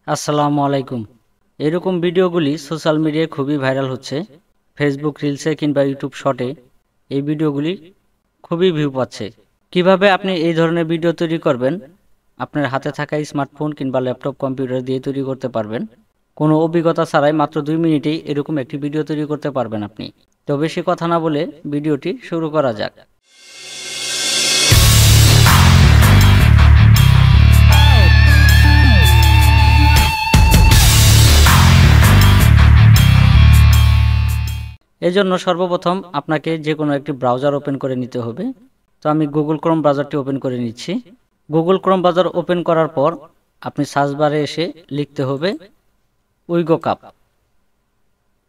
আসসালামু আলাইকুম। এরকম ভিডিওগুলি সোশ্যাল মিডিয়ায় খুবই ভাইরাল হচ্ছে। ফেসবুক রিলসে কিংবা ইউটিউব শর্টে এই ভিডিওগুলি খুবই ভিউ পাচ্ছে। কিভাবে আপনি এই ধরনের ভিডিও তৈরি করবেন, আপনার হাতে থাকা স্মার্টফোন কিংবা ল্যাপটপ কম্পিউটার দিয়ে তৈরি করতে পারবেন। কোনো অভিজ্ঞতা ছাড়াই মাত্র 2 মিনিটেই এরকম একটি ভিডিও তৈরি করতে পারবেন আপনি। তো বেশি কথা না বলে ভিডিওটি শুরু করা যাক। এজন্য সর্বপ্রথম আপনাকে যে কোনো একটি ব্রাউজার ওপেন করে নিতে হবে। তো আমি গুগল ক্রোম ব্রাউজারটি ওপেন করে নিচ্ছি। গুগল ক্রোম ব্রাউজার ওপেন করার পর আপনি সার্চ বারে এসে লিখতে হবে উইগো কাপ।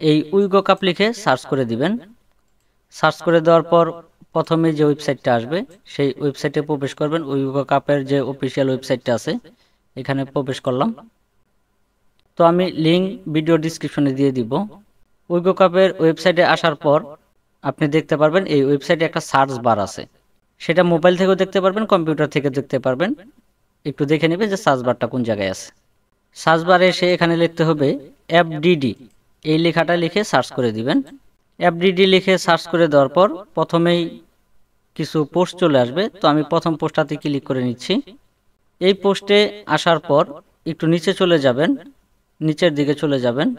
এই উইগো কাপ লিখে সার্চ করে দিবেন। সার্চ করে দেওয়ার পর প্রথমে যে ওয়েবসাইটটা আসবে সেই ওয়েবসাইটে প্রবেশ করবেন। উইগো কাপের যে অফিসিয়াল ওয়েবসাইটটা আছে এখানে প্রবেশ করলাম। তো আমি লিংক ভিডিও ডেসক্রিপশনে দিয়ে দিব। উইগো কাপের ওয়েবসাইটে আসার পর আপনি দেখতে পারবেন এই ওয়েবসাইটে একটা সার্চ বার আছে। সেটা মোবাইল থেকেও দেখতে পারবেন, কম্পিউটার থেকে দেখতে পারবেন। একটু দেখে নেবেন যে সার্চ বারটা কোন জায়গায় আছে। সার্চ বারে এসে এখানে লিখতে হবে এফডিডি, এই লেখাটা লিখে সার্চ করে দিবেন। এফডিডি লিখে সার্চ করে দেওয়ার পর প্রথমেই কিছু পোস্ট চলে আসবে। তো আমি প্রথম পোস্টটাতে ক্লিক করে নিচ্ছি। এই পোস্টে আসার পর একটু নিচে চলে যাবেন, নিচের দিকে চলে যাবেন।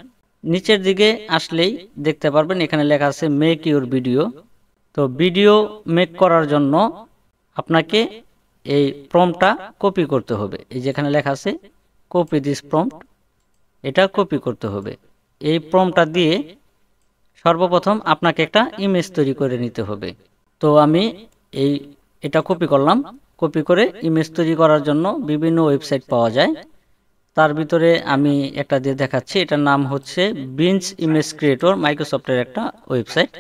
নিচের দিকে আসলেই দেখতে পারবেন এখানে লেখা আছে মেক ইউর ভিডিও। তো ভিডিও মেক করার জন্য আপনাকে এই প্রম্পটটা কপি করতে হবে। এই যেখানে লেখা আছে কপি দিস প্রম্পট, এটা কপি করতে হবে। এই প্রম্পটটা দিয়ে সর্বপ্রথম আপনাকে একটা ইমেজ তৈরি করে নিতে হবে। তো আমি এটা কপি করলাম। কপি করে ইমেজ তৈরি করার জন্য বিভিন্ন ওয়েবসাইট পাওয়া যায়। তার ভিতরে আমি একটা দিয়ে দেখাচ্ছি। এটার নাম হচ্ছে বিঞ্জ ইমেজ ক্রিয়েটর, মাইক্রোসফটের একটা ওয়েবসাইট।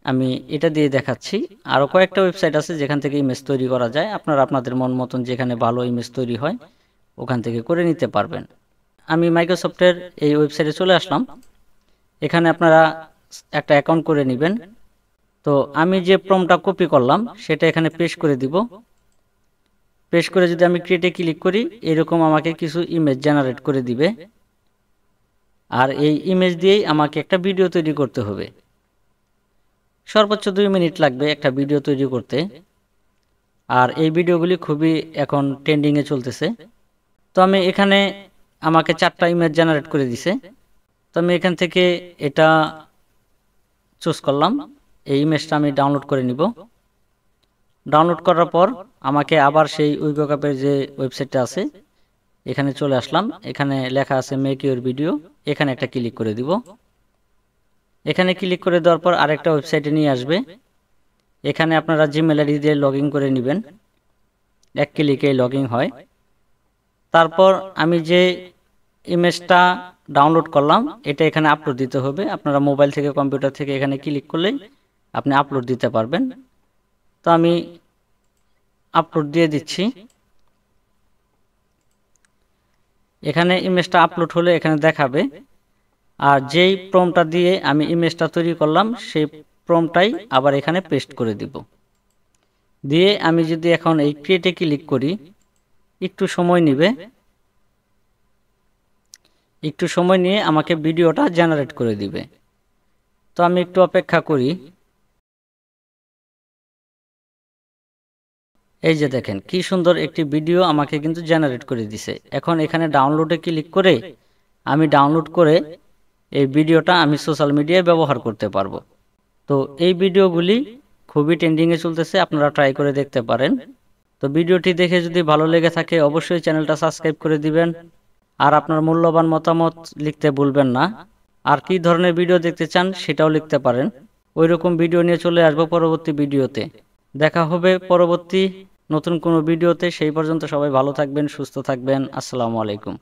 আমি এটা দিয়ে দেখাচ্ছি। আরও কয়েকটা ওয়েবসাইট আছে যেখান থেকে ইমেজ তৈরি করা যায়। আপনারা আপনাদের মন মতন যেখানে ভালো ইমেজ তৈরি হয় ওখান থেকে করে নিতে পারবেন। আমি মাইক্রোসফটের এই ওয়েবসাইটে চলে আসলাম। এখানে আপনারা একটা অ্যাকাউন্ট করে নেবেন। তো আমি যে প্রম্পটটা কপি করলাম সেটা এখানে পেস্ট করে দিব। পেস্ট করে যদি আমি ক্রিয়েটে ক্লিক করি এরকম আমাকে কিছু ইমেজ জেনারেট করে দিবে। আর এই ইমেজ দিয়েই আমাকে একটা ভিডিও তৈরি করতে হবে। সর্বোচ্চ 2 মিনিট লাগবে একটা ভিডিও তৈরি করতে। আর এই ভিডিওগুলি খুবই এখন ট্রেন্ডিংয়ে চলতেছে। তো আমি এখানে আমাকে 4টা ইমেজ জেনারেট করে দিছে। তো আমি এখান থেকে এটা চুজ করলাম। এই ইমেজটা আমি ডাউনলোড করে নিব। ডাউনলোড করার পর আমাকে আবার সেই উইগো কাপের যে ওয়েবসাইটটা আছে এখানে চলে আসলাম। এখানে লেখা আছে মেক ইউর ভিডিও, এখানে একটা ক্লিক করে দিব। এখানে ক্লিক করে দেওয়ার পর আরেকটা ওয়েবসাইটে নিয়ে আসবে। এখানে আপনারা জিমেল আইডি দিয়ে লগ ইন করে নেবেন। এক ক্লিকেই লগ ইন হয়। তারপর আমি যে ইমেজটা ডাউনলোড করলাম এটা এখানে আপলোড দিতে হবে। আপনারা মোবাইল থেকে কম্পিউটার থেকে এখানে ক্লিক করলেই আপনি আপলোড দিতে পারবেন। তো আমি আপলোড দিয়ে দিচ্ছি। এখানে ইমেজটা আপলোড হলে এখানে দেখাবে। আর যেই প্রম্পটটা দিয়ে আমি ইমেজটা তৈরি করলাম সেই প্রম্পটটাই আবার এখানে পেস্ট করে দিব। দিয়ে আমি যদি এখন এই ক্রিয়েটে ক্লিক করি একটু সময় নেবে। একটু সময় নিয়ে আমাকে ভিডিওটা জেনারেট করে দিবে। তো আমি একটু অপেক্ষা করি। এই যে দেখেন কি সুন্দর একটি ভিডিও আমাকে কিন্তু জেনারেট করে দিছে। এখন এখানে ডাউনলোডে ক্লিক করে আমি ডাউনলোড করে এই ভিডিওটা আমি সোশ্যাল মিডিয়ায় ব্যবহার করতে পারবো। তো এই ভিডিওগুলি খুবই ট্রেন্ডিংয়ে চলতেছে, আপনারা ট্রাই করে দেখতে পারেন। তো ভিডিওটি দেখে যদি ভালো লেগে থাকে অবশ্যই চ্যানেলটা সাবস্ক্রাইব করে দিবেন। আর আপনার মূল্যবান মতামত লিখতে ভুলবেন না। আর কি ধরনের ভিডিও দেখতে চান সেটাও লিখতে পারেন। ওইরকম ভিডিও নিয়ে চলে আসবো পরবর্তী ভিডিওতে। দেখা হবে পরবর্তী নতুন কোনো ভিডিওতে। সেই পর্যন্ত সবাই ভালো থাকবেন, সুস্থ থাকবেন। আসসালামু আলাইকুম।